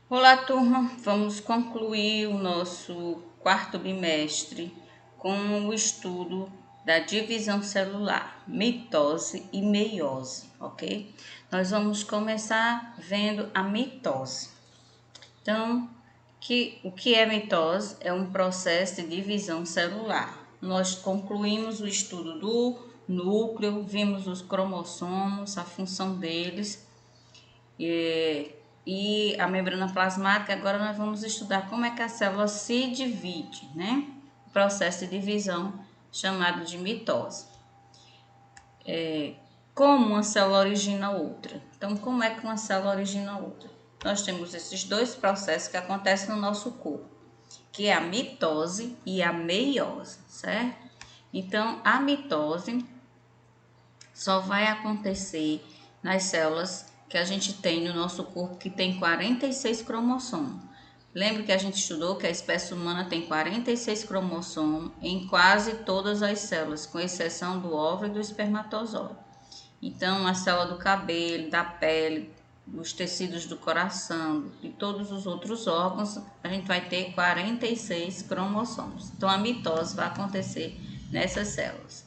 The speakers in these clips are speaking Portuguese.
Olá, turma! Vamos concluir o nosso quarto bimestre com o estudo da divisão celular, mitose e meiose, ok? Nós vamos começar vendo a mitose. Então, o que é mitose? É um processo de divisão celular. Nós concluímos o estudo do núcleo, vimos os cromossomos, a função deles, e a membrana plasmática. Agora nós vamos estudar como é que a célula se divide, né? O processo de divisão chamado de mitose. Como uma célula origina outra. Então, como é que uma célula origina outra? Nós temos esses dois processos que acontecem no nosso corpo, que é a mitose e a meiose, certo? Então, a mitose só vai acontecer nas células que a gente tem no nosso corpo, que tem 46 cromossomos. Lembra que a gente estudou que a espécie humana tem 46 cromossomos em quase todas as células, com exceção do óvulo e do espermatozoide. Então, a célula do cabelo, da pele, dos tecidos do coração e todos os outros órgãos, a gente vai ter 46 cromossomos. Então, a mitose vai acontecer nessas células,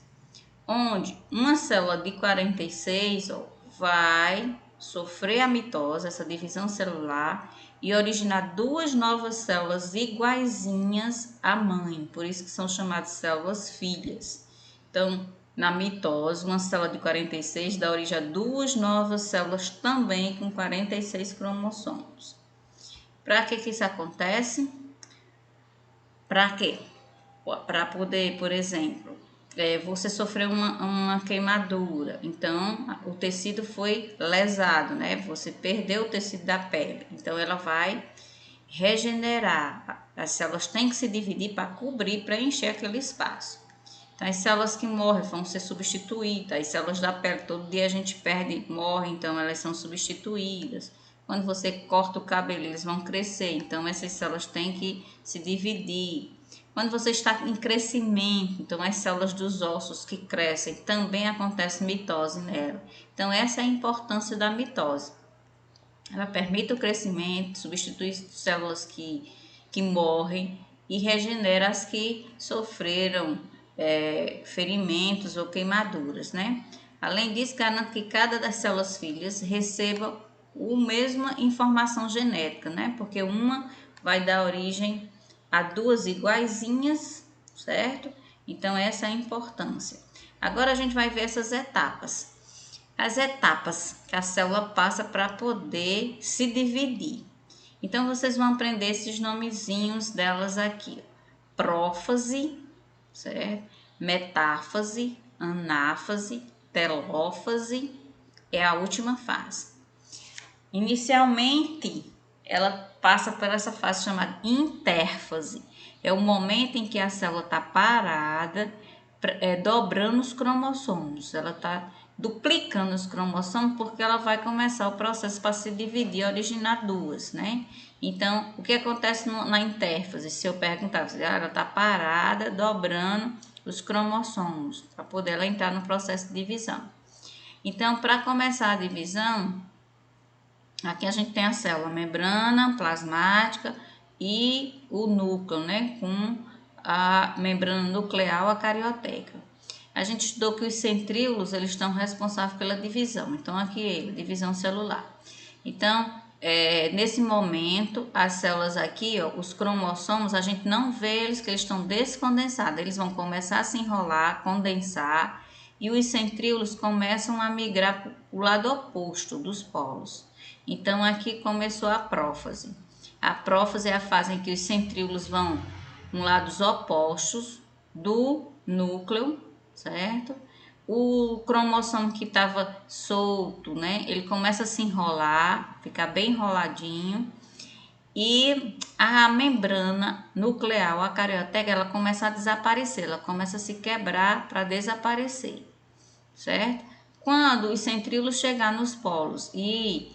onde uma célula de 46 vai sofrer a mitose, essa divisão celular, e originar duas novas células iguaizinhas à mãe, por isso que são chamadas células filhas. Então, na mitose, uma célula de 46 dá origem a duas novas células também com 46 cromossomos. Para que isso acontece? Para quê? Para poder, por exemplo, você sofreu uma queimadura, então o tecido foi lesado, né? Você perdeu o tecido da pele, então ela vai regenerar. As células têm que se dividir para cobrir, preencher aquele espaço. Então, as células que morrem vão ser substituídas, as células da pele, todo dia a gente perde, morre, então elas são substituídas. Quando você corta o cabelo, eles vão crescer, então essas células têm que se dividir. Quando você está em crescimento, então as células dos ossos que crescem, também acontece mitose nela. Então essa é a importância da mitose. Ela permite o crescimento, substitui células que morrem e regenera as que sofreram ferimentos ou queimaduras, né? Além disso, garante que cada das células filhas receba a mesma informação genética, né? Porque uma vai dar origem a duas iguaizinhas, certo? Então, essa é a importância. Agora a gente vai ver essas etapas. As etapas que a célula passa para poder se dividir. Então, vocês vão aprender esses nomezinhos delas aqui. Prófase, certo? Metáfase, anáfase, telófase é a última fase. Inicialmente, ela passa por essa fase chamada intérfase. É o momento em que a célula está parada, dobrando os cromossomos. Ela está duplicando os cromossomos porque ela vai começar o processo para se dividir, originar duas, né? Então, o que acontece na intérfase? Se eu perguntar, ela está parada, dobrando os cromossomos, para poder ela entrar no processo de divisão. Então, para começar a divisão, aqui a gente tem a célula membrana plasmática e o núcleo, né, com a membrana nuclear acarioteca. A gente estudou que os centríolos, eles estão responsáveis pela divisão. Então, aqui ele, divisão celular. Então, nesse momento, as células aqui, ó, os cromossomos, a gente não vê eles, que eles estão descondensados. Eles vão começar a se enrolar, condensar, e os centríolos começam a migrar para o lado oposto dos polos. Então, aqui começou a prófase. A prófase é a fase em que os centríolos vão em lados opostos do núcleo, certo? O cromossomo que estava solto, né? Ele começa a se enrolar, ficar bem enroladinho. E a membrana nuclear, a carioteca, ela começa a desaparecer, ela começa a se quebrar para desaparecer, certo? Quando os centríolos chegar nos polos e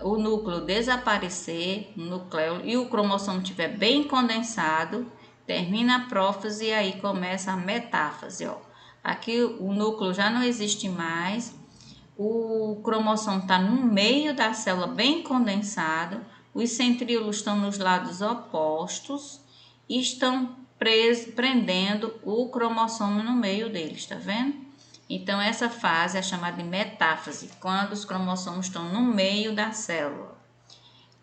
o núcleo desaparecer, o nucleolo, e o cromossomo estiver bem condensado, termina a prófase e aí começa a metáfase, ó. Aqui o núcleo já não existe mais, o cromossomo está no meio da célula bem condensado, Os centríolos estão nos lados opostos e estão prendendo o cromossomo no meio deles, tá vendo? Então, essa fase é chamada de metáfase, quando os cromossomos estão no meio da célula.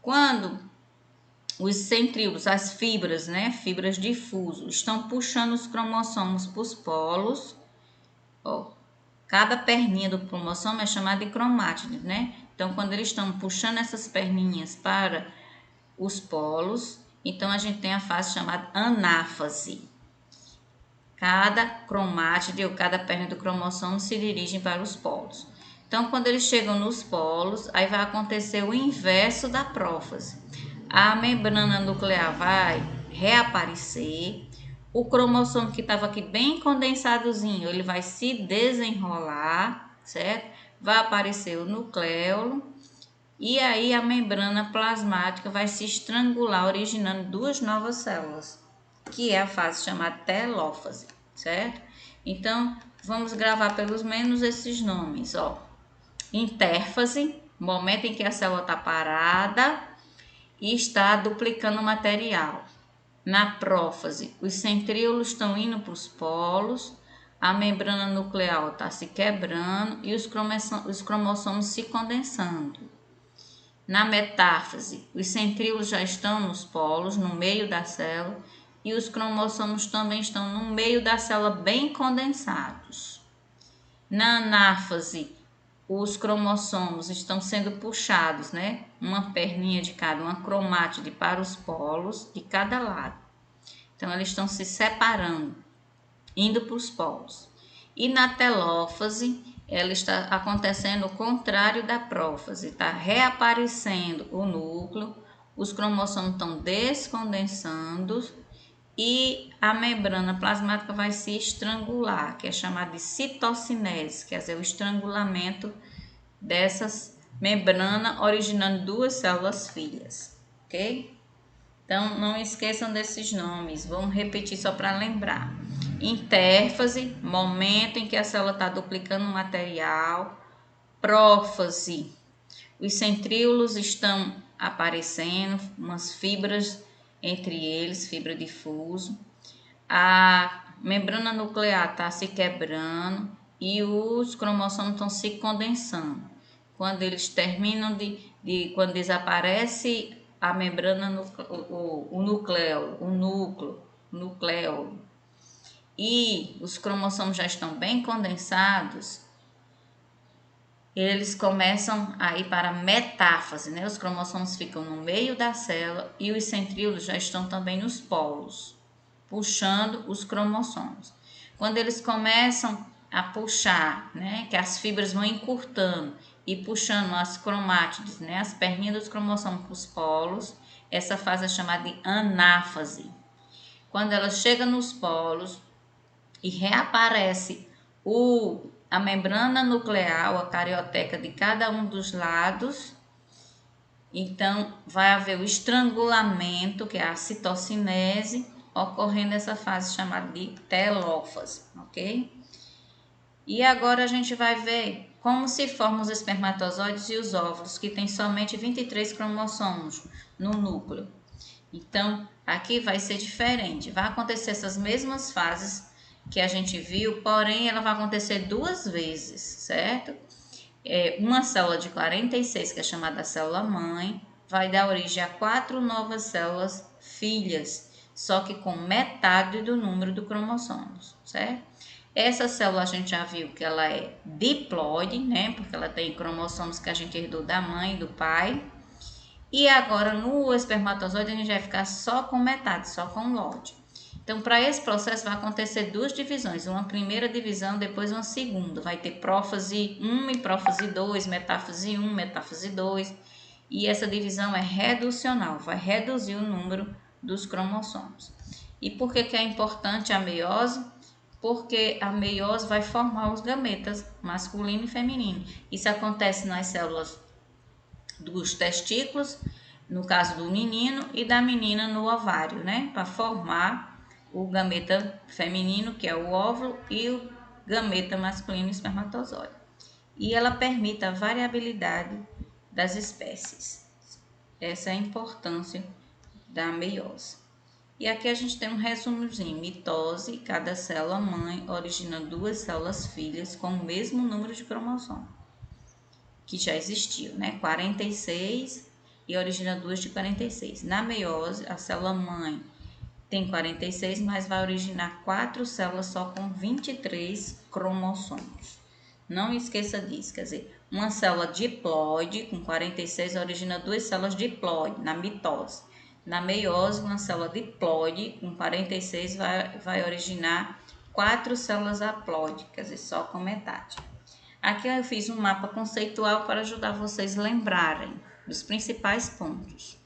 Quando os centríolos, as fibras, né, fibras difuso, estão puxando os cromossomos para os polos, ó, cada perninha do cromossomo é chamada de cromátide, né? Então, quando eles estão puxando essas perninhas para os polos, então a gente tem a fase chamada anáfase. Cada cromátide ou cada perna do cromossomo se dirigem para os polos. Então, quando eles chegam nos polos, aí vai acontecer o inverso da prófase. A membrana nuclear vai reaparecer, o cromossomo que estava aqui bem condensadozinho, ele vai se desenrolar, certo? Vai aparecer o nucleolo e aí a membrana plasmática vai se estrangular, originando duas novas células, que é a fase chamada telófase, certo? Então, vamos gravar pelo menos esses nomes, ó. Intérfase, momento em que a célula está parada e está duplicando o material. Na prófase, os centríolos estão indo para os polos, a membrana nuclear está se quebrando e os cromossomos se condensando. Na metáfase, os centríolos já estão nos polos, no meio da célula, e os cromossomos também estão no meio da célula, bem condensados. Na anáfase, os cromossomos estão sendo puxados, né? Uma perninha de cada, uma cromátide para os polos de cada lado. Então, eles estão se separando, indo para os polos. E na telófase, ela está acontecendo o contrário da prófase, está reaparecendo o núcleo, os cromossomos estão descondensando e a membrana plasmática vai se estrangular, que é chamada de citocinese, quer dizer, o estrangulamento dessas membranas, originando duas células filhas, ok? Então, não esqueçam desses nomes, vamos repetir só para lembrar. Intérfase, momento em que a célula está duplicando o material. Prófase, os centríolos estão aparecendo, umas fibras entre eles, fibra difuso. A membrana nuclear está se quebrando e os cromossomos estão se condensando. Quando eles terminam quando desaparece a membrana, o núcleo, e os cromossomos já estão bem condensados, eles começam a ir para a metáfase, né? Os cromossomos ficam no meio da célula e os centríolos já estão também nos polos, puxando os cromossomos. Quando eles começam a puxar, né, que as fibras vão encurtando e puxando as cromátides, né, as perninhas dos cromossomos para os polos, essa fase é chamada de anáfase. Quando ela chega nos polos e reaparece a membrana nuclear, a carioteca de cada um dos lados, então vai haver o estrangulamento, que é a citocinese, ocorrendo essa fase chamada de telófase, ok? E agora a gente vai ver como se formam os espermatozoides e os óvulos, que tem somente 23 cromossomos no núcleo. Então, aqui vai ser diferente, vai acontecer essas mesmas fases que a gente viu, porém ela vai acontecer duas vezes, certo? Uma célula de 46, que é chamada célula mãe, vai dar origem a 4 novas células filhas, só que com metade do número de cromossomos, certo? Essa célula a gente já viu que ela é diploide, né? Porque ela tem cromossomos que a gente herdou da mãe e do pai. E agora no espermatozoide a gente vai ficar só com metade, só com lote. Então, para esse processo vai acontecer duas divisões, uma primeira divisão, depois uma segunda. Vai ter prófase 1 e prófase 2, metáfase 1, metáfase 2. E essa divisão é reducional, vai reduzir o número dos cromossomos. E por que é importante a meiose? Porque a meiose vai formar os gametas masculino e feminino. Isso acontece nas células dos testículos, no caso do menino, e da menina no ovário, né? Para formar o gameta feminino, que é o óvulo, e o gameta masculino, o espermatozoide. E ela permite a variabilidade das espécies. Essa é a importância da meiose. E aqui a gente tem um resumozinho. Mitose, cada célula mãe origina 2 células filhas com o mesmo número de cromossomo, que já existiu, né? 46 e origina 2 de 46. Na meiose, a célula mãe tem 46, mas vai originar 4 células só com 23 cromossomos. Não esqueça disso, quer dizer, uma célula diploide com 46 origina 2 células diploide na mitose. Na meiose, uma célula diploide com 46 vai originar 4 células haploide, quer dizer, só com metade. Aqui eu fiz um mapa conceitual para ajudar vocês a lembrarem dos principais pontos.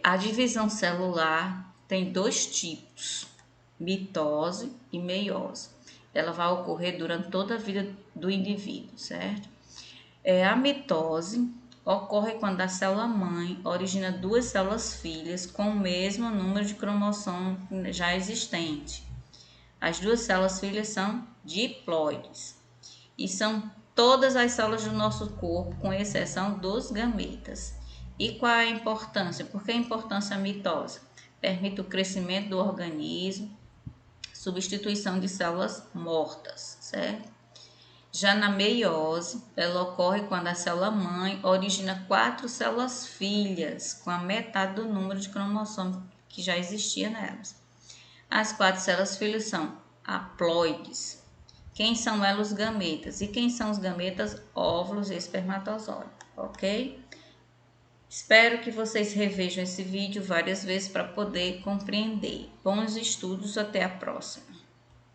A divisão celular tem 2 tipos, mitose e meiose. Ela vai ocorrer durante toda a vida do indivíduo, certo? A mitose ocorre quando a célula mãe origina 2 células filhas com o mesmo número de cromossomo já existente. As 2 células filhas são diploides e são todas as células do nosso corpo, com exceção dos gametas. E qual é a importância? Por que a importância da mitose? Permite o crescimento do organismo, substituição de células mortas, certo? Já na meiose, ela ocorre quando a célula mãe origina 4 células filhas, com a metade do número de cromossomos que já existia nelas. As 4 células filhas são haploides. Quem são elas? Os gametas. E quem são os gametas? Óvulos e espermatozoides, ok? Espero que vocês revejam esse vídeo várias vezes para poder compreender. Bons estudos, até a próxima.